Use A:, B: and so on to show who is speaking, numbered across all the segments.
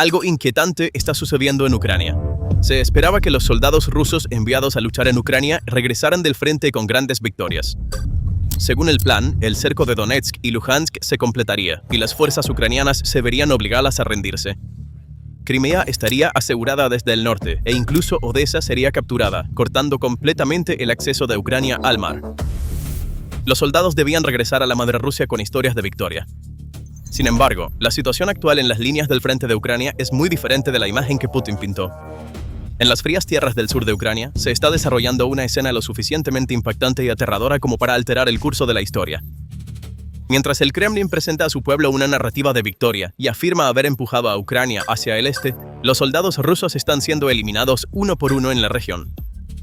A: Algo inquietante está sucediendo en Ucrania. Se esperaba que los soldados rusos enviados a luchar en Ucrania regresaran del frente con grandes victorias. Según el plan, el cerco de Donetsk y Luhansk se completaría y las fuerzas ucranianas se verían obligadas a rendirse. Crimea estaría asegurada desde el norte e incluso Odessa sería capturada, cortando completamente el acceso de Ucrania al mar. Los soldados debían regresar a la madre Rusia con historias de victoria. Sin embargo, la situación actual en las líneas del frente de Ucrania es muy diferente de la imagen que Putin pintó. En las frías tierras del sur de Ucrania se está desarrollando una escena lo suficientemente impactante y aterradora como para alterar el curso de la historia. Mientras el Kremlin presenta a su pueblo una narrativa de victoria y afirma haber empujado a Ucrania hacia el este, los soldados rusos están siendo eliminados uno por uno en la región.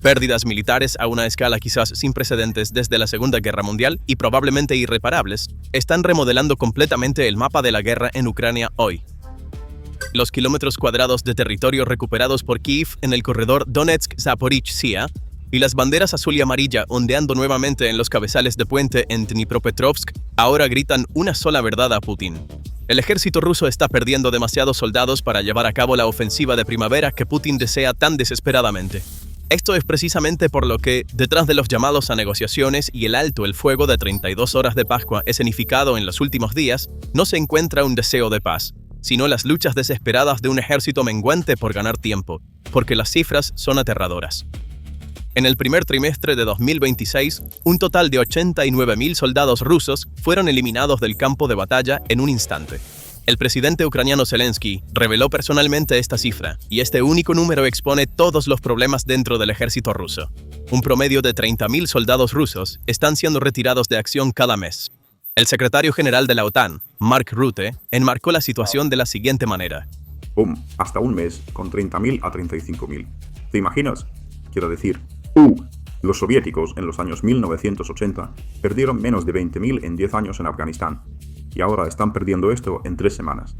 A: Pérdidas militares a una escala quizás sin precedentes desde la Segunda Guerra Mundial y probablemente irreparables, están remodelando completamente el mapa de la guerra en Ucrania hoy. Los kilómetros cuadrados de territorio recuperados por Kiev en el corredor Donetsk-Zaporizhzhia y las banderas azul y amarilla ondeando nuevamente en los cabezales de puente en Dnipropetrovsk ahora gritan una sola verdad a Putin. El ejército ruso está perdiendo demasiados soldados para llevar a cabo la ofensiva de primavera que Putin desea tan desesperadamente. Esto es precisamente por lo que, detrás de los llamados a negociaciones y el alto el fuego de 32 horas de Pascua escenificado en los últimos días, no se encuentra un deseo de paz, sino las luchas desesperadas de un ejército menguante por ganar tiempo, porque las cifras son aterradoras. En el primer trimestre de 2026, un total de 89.000 soldados rusos fueron eliminados del campo de batalla en un instante. El presidente ucraniano Zelensky reveló personalmente esta cifra, y este único número expone todos los problemas dentro del ejército ruso. Un promedio de 30.000 soldados rusos están siendo retirados de acción cada mes. El secretario general de la OTAN, Mark Rutte, enmarcó la situación de la siguiente manera.
B: Hasta un mes con 30.000 a 35.000. ¿Te imaginas? Quiero decir, los soviéticos en los años 1980 perdieron menos de 20.000 en 10 años en Afganistán. Y ahora están perdiendo esto en 3 semanas.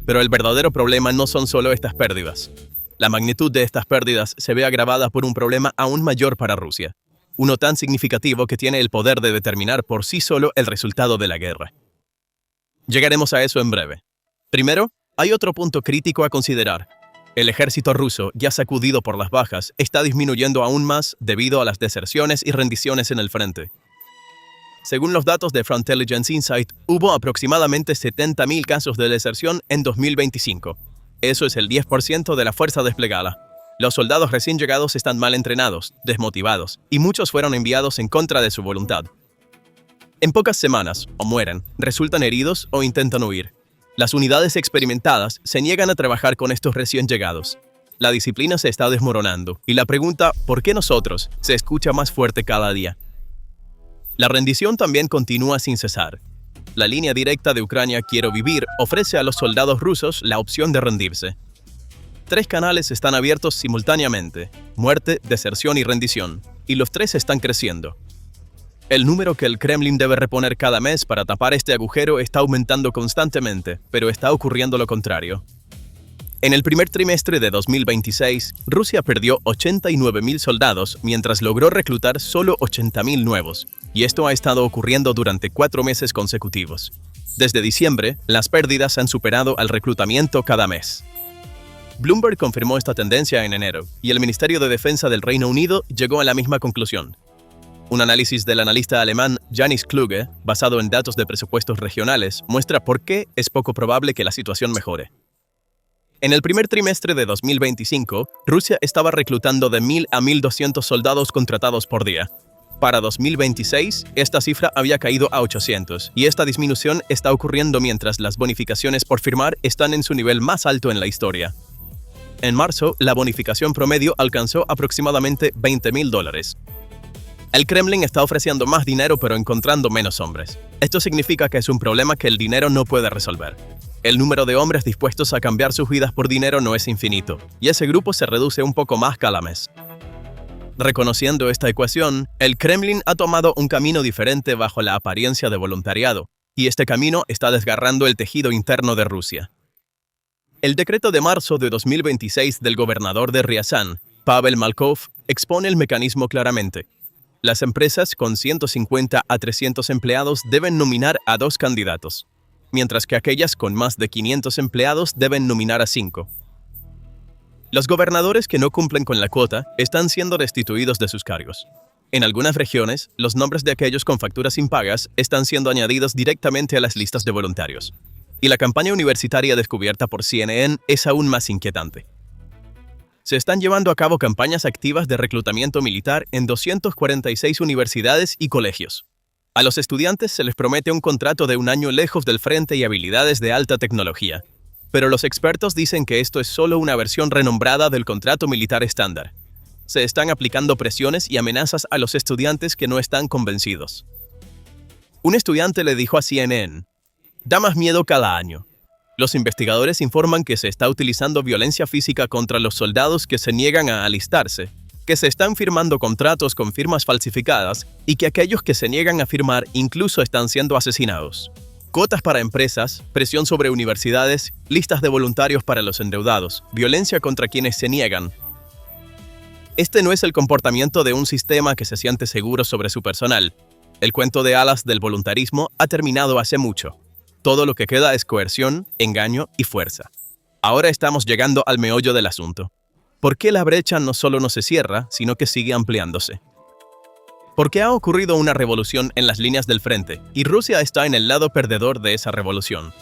A: Pero el verdadero problema no son solo estas pérdidas. La magnitud de estas pérdidas se ve agravada por un problema aún mayor para Rusia. Uno tan significativo que tiene el poder de determinar por sí solo el resultado de la guerra. Llegaremos a eso en breve. Primero, hay otro punto crítico a considerar. El ejército ruso, ya sacudido por las bajas, está disminuyendo aún más debido a las deserciones y rendiciones en el frente. Según los datos de Frontelligence Insight, hubo aproximadamente 70.000 casos de deserción en 2025. Eso es el 10% de la fuerza desplegada. Los soldados recién llegados están mal entrenados, desmotivados, y muchos fueron enviados en contra de su voluntad. En pocas semanas, o mueren, resultan heridos o intentan huir. Las unidades experimentadas se niegan a trabajar con estos recién llegados. La disciplina se está desmoronando, y la pregunta ¿por qué nosotros? Se escucha más fuerte cada día. La rendición también continúa sin cesar. La línea directa de Ucrania Quiero Vivir ofrece a los soldados rusos la opción de rendirse. 3 canales están abiertos simultáneamente: muerte, deserción y rendición, y los 3 están creciendo. El número que el Kremlin debe reponer cada mes para tapar este agujero está aumentando constantemente, pero está ocurriendo lo contrario. En el primer trimestre de 2026, Rusia perdió 89.000 soldados mientras logró reclutar solo 80.000 nuevos, y esto ha estado ocurriendo durante 4 meses consecutivos. Desde diciembre, las pérdidas han superado al reclutamiento cada mes. Bloomberg confirmó esta tendencia en enero, y el Ministerio de Defensa del Reino Unido llegó a la misma conclusión. Un análisis del analista alemán Janis Kluge, basado en datos de presupuestos regionales, muestra por qué es poco probable que la situación mejore. En el primer trimestre de 2025, Rusia estaba reclutando de 1.000 a 1.200 soldados contratados por día. Para 2026, esta cifra había caído a 800, y esta disminución está ocurriendo mientras las bonificaciones por firmar están en su nivel más alto en la historia. En marzo, la bonificación promedio alcanzó aproximadamente $20.000. El Kremlin está ofreciendo más dinero pero encontrando menos hombres. Esto significa que es un problema que el dinero no puede resolver. El número de hombres dispuestos a cambiar sus vidas por dinero no es infinito, y ese grupo se reduce un poco más cada mes. Reconociendo esta ecuación, el Kremlin ha tomado un camino diferente bajo la apariencia de voluntariado, y este camino está desgarrando el tejido interno de Rusia. El decreto de marzo de 2026 del gobernador de Ryazán, Pavel Malkov, expone el mecanismo claramente. Las empresas con 150 a 300 empleados deben nominar a 2 candidatos. mientras que aquellas con más de 500 empleados deben nominar a 5. Los gobernadores que no cumplen con la cuota están siendo destituidos de sus cargos. En algunas regiones, los nombres de aquellos con facturas impagas están siendo añadidos directamente a las listas de voluntarios. Y la campaña universitaria descubierta por CNN es aún más inquietante. Se están llevando a cabo campañas activas de reclutamiento militar en 246 universidades y colegios. A los estudiantes se les promete un contrato de 1 año lejos del frente y habilidades de alta tecnología. Pero los expertos dicen que esto es solo una versión renombrada del contrato militar estándar. Se están aplicando presiones y amenazas a los estudiantes que no están convencidos. Un estudiante le dijo a CNN: "Da más miedo cada año". Los investigadores informan que se está utilizando violencia física contra los soldados que se niegan a alistarse, que se están firmando contratos con firmas falsificadas y que aquellos que se niegan a firmar incluso están siendo asesinados. Cuotas para empresas, presión sobre universidades, listas de voluntarios para los endeudados, violencia contra quienes se niegan. Este no es el comportamiento de un sistema que se siente seguro sobre su personal. El cuento de hadas del voluntarismo ha terminado hace mucho. Todo lo que queda es coerción, engaño y fuerza. Ahora estamos llegando al meollo del asunto. ¿Por qué la brecha no solo no se cierra, sino que sigue ampliándose? Porque ha ocurrido una revolución en las líneas del frente, y Rusia está en el lado perdedor de esa revolución.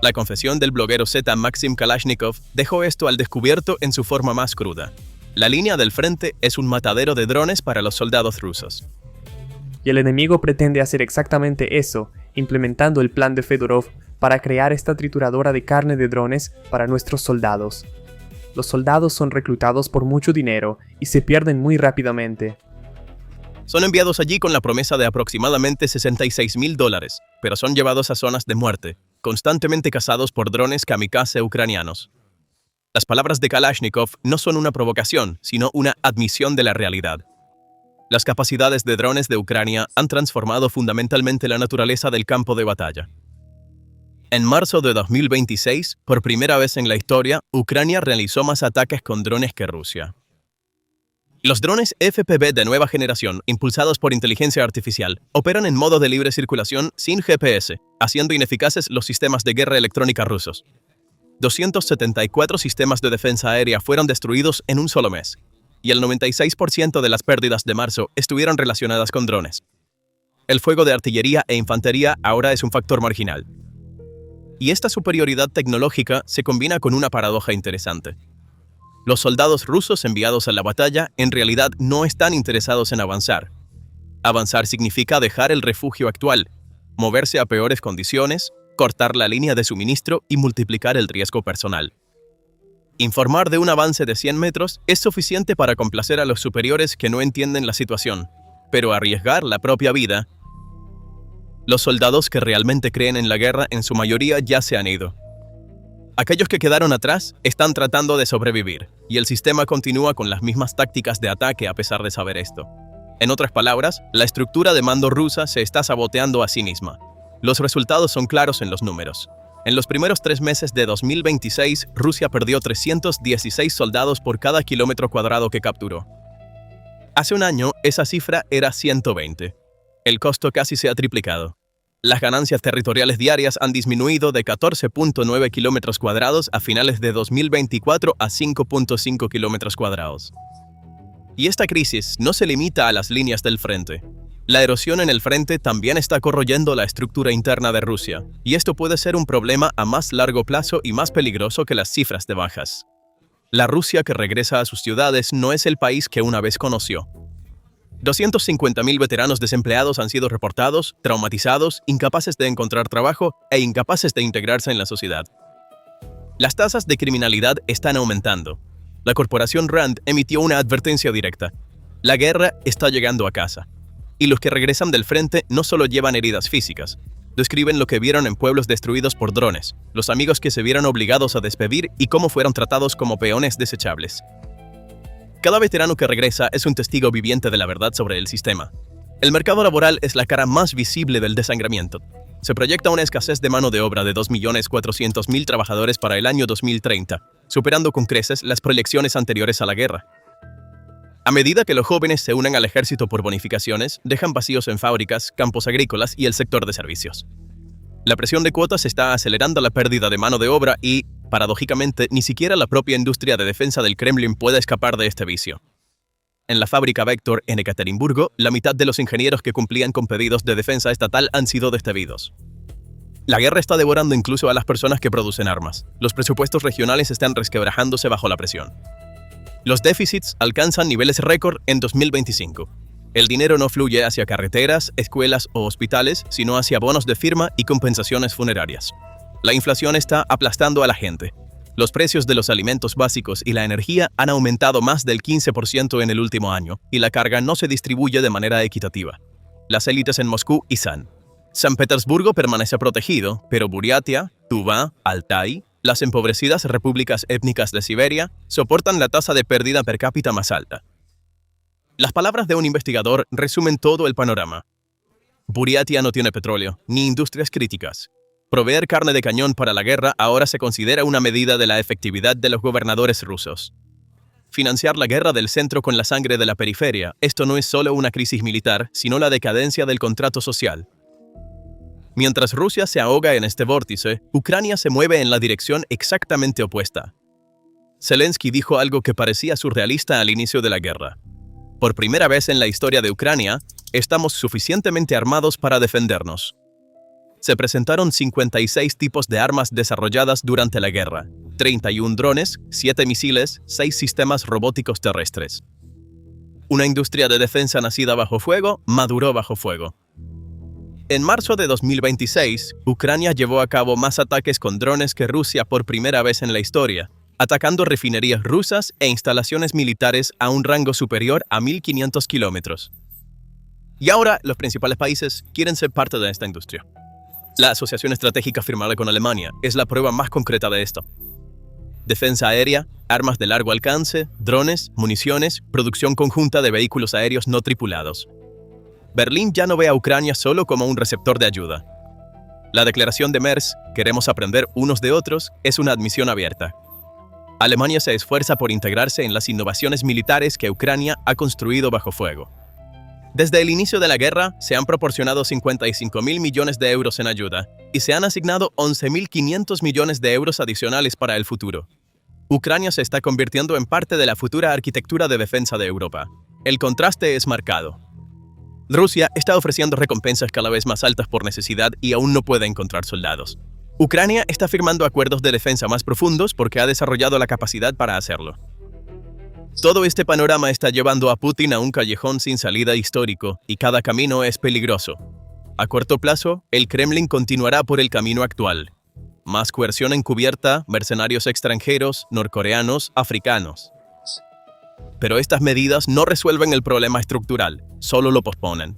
A: La confesión del bloguero Z Maxim Kalashnikov dejó esto al descubierto en su forma más cruda. La línea del frente es un matadero de drones para los soldados rusos.
C: Y el enemigo pretende hacer exactamente eso, implementando el plan de Fedorov para crear esta trituradora de carne de drones para nuestros soldados. Los soldados son reclutados por mucho dinero y se pierden muy rápidamente.
A: Son enviados allí con la promesa de aproximadamente $66,000, pero son llevados a zonas de muerte, constantemente cazados por drones kamikaze ucranianos. Las palabras de Kalashnikov no son una provocación, sino una admisión de la realidad. Las capacidades de drones de Ucrania han transformado fundamentalmente la naturaleza del campo de batalla. En marzo de 2026, por primera vez en la historia, Ucrania realizó más ataques con drones que Rusia. Los drones FPV de nueva generación, impulsados por inteligencia artificial, operan en modo de libre circulación sin GPS, haciendo ineficaces los sistemas de guerra electrónica rusos. 274 sistemas de defensa aérea fueron destruidos en un solo mes, y el 96% de las pérdidas de marzo estuvieron relacionadas con drones. El fuego de artillería e infantería ahora es un factor marginal. Y esta superioridad tecnológica se combina con una paradoja interesante. Los soldados rusos enviados a la batalla en realidad no están interesados en avanzar. Avanzar significa dejar el refugio actual, moverse a peores condiciones, cortar la línea de suministro y multiplicar el riesgo personal. Informar de un avance de 100 metros es suficiente para complacer a los superiores que no entienden la situación, pero arriesgar la propia vida. Los soldados que realmente creen en la guerra en su mayoría ya se han ido. Aquellos que quedaron atrás están tratando de sobrevivir, y el sistema continúa con las mismas tácticas de ataque a pesar de saber esto. En otras palabras, la estructura de mando rusa se está saboteando a sí misma. Los resultados son claros en los números. En los primeros 3 meses de 2026, Rusia perdió 316 soldados por cada kilómetro cuadrado que capturó. Hace un año, esa cifra era 120. El costo casi se ha triplicado. Las ganancias territoriales diarias han disminuido de 14.9 kilómetros cuadrados a finales de 2024 a 5.5 kilómetros cuadrados. Y esta crisis no se limita a las líneas del frente. La erosión en el frente también está corroyendo la estructura interna de Rusia, y esto puede ser un problema a más largo plazo y más peligroso que las cifras de bajas. La Rusia que regresa a sus ciudades no es el país que una vez conoció. 250.000 veteranos desempleados han sido reportados, traumatizados, incapaces de encontrar trabajo e incapaces de integrarse en la sociedad. Las tasas de criminalidad están aumentando. La corporación RAND emitió una advertencia directa. La guerra está llegando a casa. Y los que regresan del frente no solo llevan heridas físicas, describen lo que vieron en pueblos destruidos por drones, los amigos que se vieron obligados a despedir y cómo fueron tratados como peones desechables. Cada veterano que regresa es un testigo viviente de la verdad sobre el sistema. El mercado laboral es la cara más visible del desangramiento. Se proyecta una escasez de mano de obra de 2.400.000 trabajadores para el año 2030, superando con creces las proyecciones anteriores a la guerra. A medida que los jóvenes se unen al ejército por bonificaciones, dejan vacíos en fábricas, campos agrícolas y el sector de servicios. La presión de cuotas está acelerando la pérdida de mano de obra y, paradójicamente, ni siquiera la propia industria de defensa del Kremlin puede escapar de este vicio. En la fábrica Vector en Ekaterimburgo, la mitad de los ingenieros que cumplían con pedidos de defensa estatal han sido despedidos. La guerra está devorando incluso a las personas que producen armas. Los presupuestos regionales están resquebrajándose bajo la presión. Los déficits alcanzan niveles récord en 2025. El dinero no fluye hacia carreteras, escuelas o hospitales, sino hacia bonos de firma y compensaciones funerarias. La inflación está aplastando a la gente. Los precios de los alimentos básicos y la energía han aumentado más del 15% en el último año, y la carga no se distribuye de manera equitativa. Las élites en Moscú y San Petersburgo permanece protegido, pero Buriatia, Tuvá, Altai, las empobrecidas repúblicas étnicas de Siberia, soportan la tasa de pérdida per cápita más alta. Las palabras de un investigador resumen todo el panorama. Buriatia no tiene petróleo, ni industrias críticas. Proveer carne de cañón para la guerra ahora se considera una medida de la efectividad de los gobernadores rusos. Financiar la guerra del centro con la sangre de la periferia, esto no es solo una crisis militar, sino la decadencia del contrato social. Mientras Rusia se ahoga en este vórtice, Ucrania se mueve en la dirección exactamente opuesta. Zelensky dijo algo que parecía surrealista al inicio de la guerra. Por primera vez en la historia de Ucrania, estamos suficientemente armados para defendernos. Se presentaron 56 tipos de armas desarrolladas durante la guerra, 31 drones, 7 misiles, 6 sistemas robóticos terrestres. Una industria de defensa nacida bajo fuego, maduró bajo fuego. En marzo de 2026, Ucrania llevó a cabo más ataques con drones que Rusia por primera vez en la historia, atacando refinerías rusas e instalaciones militares a un rango superior a 1.500 kilómetros. Y ahora, los principales países quieren ser parte de esta industria. La asociación estratégica firmada con Alemania es la prueba más concreta de esto. Defensa aérea, armas de largo alcance, drones, municiones, producción conjunta de vehículos aéreos no tripulados. Berlín ya no ve a Ucrania solo como un receptor de ayuda. La declaración de Merz, queremos aprender unos de otros, es una admisión abierta. Alemania se esfuerza por integrarse en las innovaciones militares que Ucrania ha construido bajo fuego. Desde el inicio de la guerra, se han proporcionado 55.000 millones de euros en ayuda y se han asignado 11.500 millones de euros adicionales para el futuro. Ucrania se está convirtiendo en parte de la futura arquitectura de defensa de Europa. El contraste es marcado. Rusia está ofreciendo recompensas cada vez más altas por necesidad y aún no puede encontrar soldados. Ucrania está firmando acuerdos de defensa más profundos porque ha desarrollado la capacidad para hacerlo. Todo este panorama está llevando a Putin a un callejón sin salida histórico, y cada camino es peligroso. A corto plazo, el Kremlin continuará por el camino actual. Más coerción encubierta, mercenarios extranjeros, norcoreanos, africanos. Pero estas medidas no resuelven el problema estructural, solo lo posponen.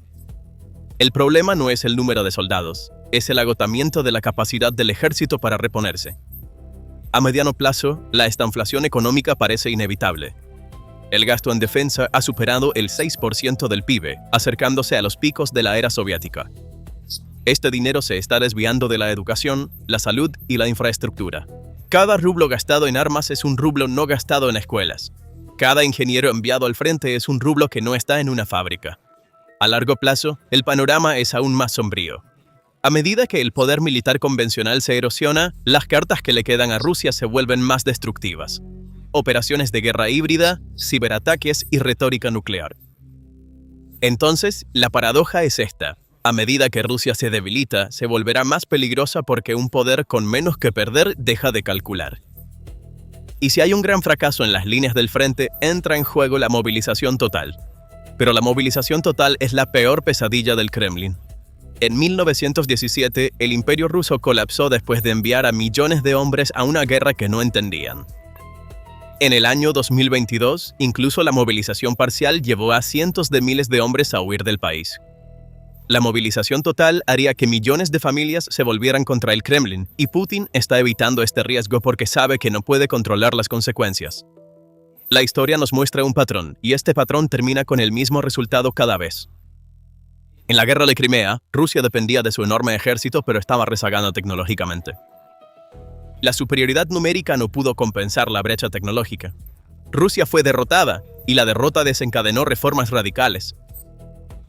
A: El problema no es el número de soldados, es el agotamiento de la capacidad del ejército para reponerse. A mediano plazo, la estanflación económica parece inevitable. El gasto en defensa ha superado el 6% del PIB, acercándose a los picos de la era soviética. Este dinero se está desviando de la educación, la salud y la infraestructura. Cada rublo gastado en armas es un rublo no gastado en escuelas. Cada ingeniero enviado al frente es un rublo que no está en una fábrica. A largo plazo, el panorama es aún más sombrío. A medida que el poder militar convencional se erosiona, las cartas que le quedan a Rusia se vuelven más destructivas. Operaciones de guerra híbrida, ciberataques y retórica nuclear. Entonces, la paradoja es esta. A medida que Rusia se debilita, se volverá más peligrosa porque un poder con menos que perder deja de calcular. Y si hay un gran fracaso en las líneas del frente, entra en juego la movilización total. Pero la movilización total es la peor pesadilla del Kremlin. En 1917, el Imperio ruso colapsó después de enviar a millones de hombres a una guerra que no entendían. En el año 2022, incluso la movilización parcial llevó a cientos de miles de hombres a huir del país. La movilización total haría que millones de familias se volvieran contra el Kremlin, y Putin está evitando este riesgo porque sabe que no puede controlar las consecuencias. La historia nos muestra un patrón, y este patrón termina con el mismo resultado cada vez. En la guerra de Crimea, Rusia dependía de su enorme ejército, pero estaba rezagada tecnológicamente. La superioridad numérica no pudo compensar la brecha tecnológica. Rusia fue derrotada, y la derrota desencadenó reformas radicales.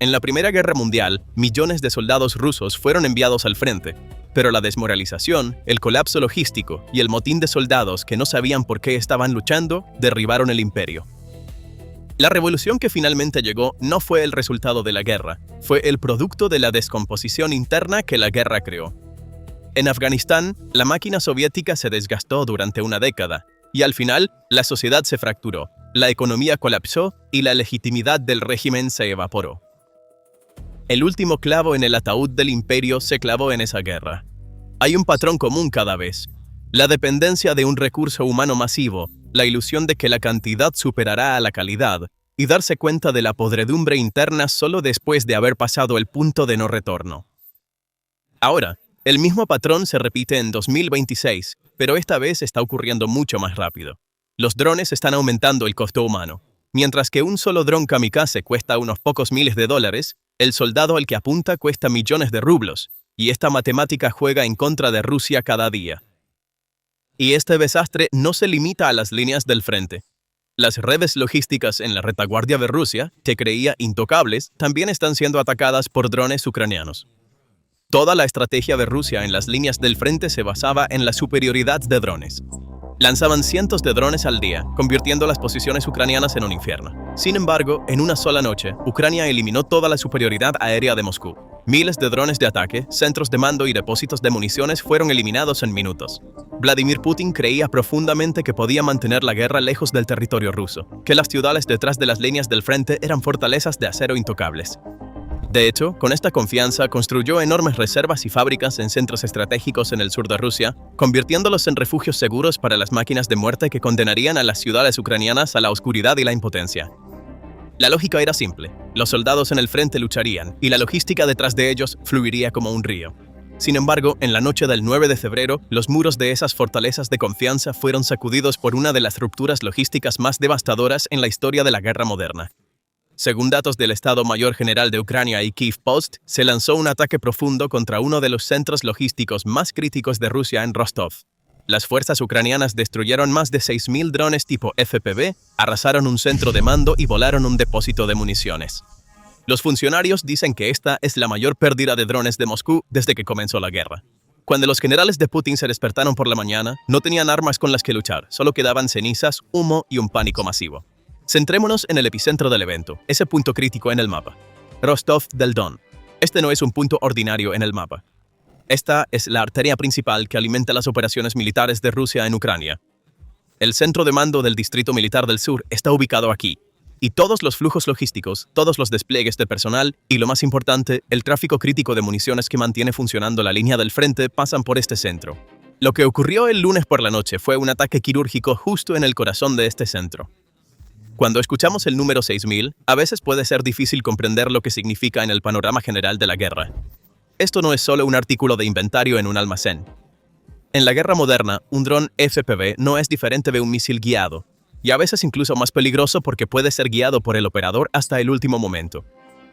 A: En la Primera Guerra Mundial, millones de soldados rusos fueron enviados al frente, pero la desmoralización, el colapso logístico y el motín de soldados que no sabían por qué estaban luchando derribaron el imperio. La revolución que finalmente llegó no fue el resultado de la guerra, fue el producto de la descomposición interna que la guerra creó. En Afganistán, la máquina soviética se desgastó durante una década, y al final, la sociedad se fracturó, la economía colapsó y la legitimidad del régimen se evaporó. El último clavo en el ataúd del imperio se clavó en esa guerra. Hay un patrón común cada vez: la dependencia de un recurso humano masivo, la ilusión de que la cantidad superará a la calidad, y darse cuenta de la podredumbre interna solo después de haber pasado el punto de no retorno. Ahora, el mismo patrón se repite en 2026, pero esta vez está ocurriendo mucho más rápido. Los drones están aumentando el costo humano. Mientras que un solo dron kamikaze cuesta unos pocos miles de dólares, el soldado al que apunta cuesta millones de rublos, y esta matemática juega en contra de Rusia cada día. Y este desastre no se limita a las líneas del frente. Las redes logísticas en la retaguardia de Rusia, que creía intocables, también están siendo atacadas por drones ucranianos. Toda la estrategia de Rusia en las líneas del frente se basaba en la superioridad de drones. Lanzaban cientos de drones al día, convirtiendo las posiciones ucranianas en un infierno. Sin embargo, en una sola noche, Ucrania eliminó toda la superioridad aérea de Moscú. Miles de drones de ataque, centros de mando y depósitos de municiones fueron eliminados en minutos. Vladimir Putin creía profundamente que podía mantener la guerra lejos del territorio ruso, que las ciudades detrás de las líneas del frente eran fortalezas de acero intocables. De hecho, con esta confianza construyó enormes reservas y fábricas en centros estratégicos en el sur de Rusia, convirtiéndolos en refugios seguros para las máquinas de muerte que condenarían a las ciudades ucranianas a la oscuridad y la impotencia. La lógica era simple: los soldados en el frente lucharían, y la logística detrás de ellos fluiría como un río. Sin embargo, en la noche del 9 de febrero, los muros de esas fortalezas de confianza fueron sacudidos por una de las rupturas logísticas más devastadoras en la historia de la guerra moderna. Según datos del Estado Mayor General de Ucrania y Kiev Post, se lanzó un ataque profundo contra uno de los centros logísticos más críticos de Rusia en Rostov. Las fuerzas ucranianas destruyeron más de 6.000 drones tipo FPV, arrasaron un centro de mando y volaron un depósito de municiones. Los funcionarios dicen que esta es la mayor pérdida de drones de Moscú desde que comenzó la guerra. Cuando los generales de Putin se despertaron por la mañana, no tenían armas con las que luchar, solo quedaban cenizas, humo y un pánico masivo. Centrémonos en el epicentro del evento, ese punto crítico en el mapa: Rostov del Don. Este no es un punto ordinario en el mapa. Esta es la arteria principal que alimenta las operaciones militares de Rusia en Ucrania. El centro de mando del Distrito Militar del Sur está ubicado aquí, y todos los flujos logísticos, todos los despliegues de personal y, lo más importante, el tráfico crítico de municiones que mantiene funcionando la línea del frente pasan por este centro. Lo que ocurrió el lunes por la noche fue un ataque quirúrgico justo en el corazón de este centro. Cuando escuchamos el número 6.000, a veces puede ser difícil comprender lo que significa en el panorama general de la guerra. Esto no es solo un artículo de inventario en un almacén. En la guerra moderna, un dron FPV no es diferente de un misil guiado, y a veces incluso más peligroso porque puede ser guiado por el operador hasta el último momento.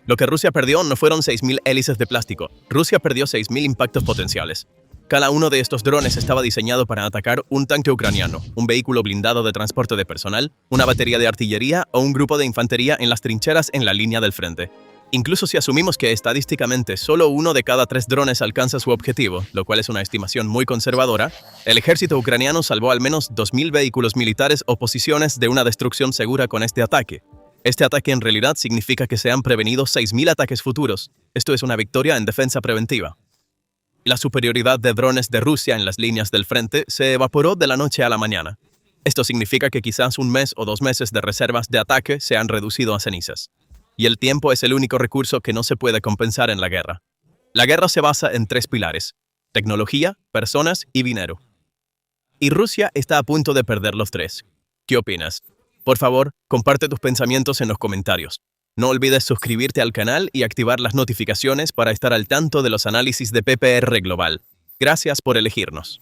A: Lo que Rusia perdió no fueron 6.000 hélices de plástico, Rusia perdió 6.000 impactos potenciales. Cada uno de estos drones estaba diseñado para atacar un tanque ucraniano, un vehículo blindado de transporte de personal, una batería de artillería o un grupo de infantería en las trincheras en la línea del frente. Incluso si asumimos que estadísticamente solo 1 de cada 3 drones alcanza su objetivo, lo cual es una estimación muy conservadora, el ejército ucraniano salvó al menos 2.000 vehículos militares o posiciones de una destrucción segura con este ataque. Este ataque en realidad significa que se han prevenido 6.000 ataques futuros. Esto es una victoria en defensa preventiva. La superioridad de drones de Rusia en las líneas del frente se evaporó de la noche a la mañana. Esto significa que quizás 1 mes o 2 meses de reservas de ataque se han reducido a cenizas. Y el tiempo es el único recurso que no se puede compensar en la guerra. La guerra se basa en 3 pilares: tecnología, personas y dinero. Y Rusia está a punto de perder los 3. ¿Qué opinas? Por favor, comparte tus pensamientos en los comentarios. No olvides suscribirte al canal y activar las notificaciones para estar al tanto de los análisis de PPR Global. Gracias por elegirnos.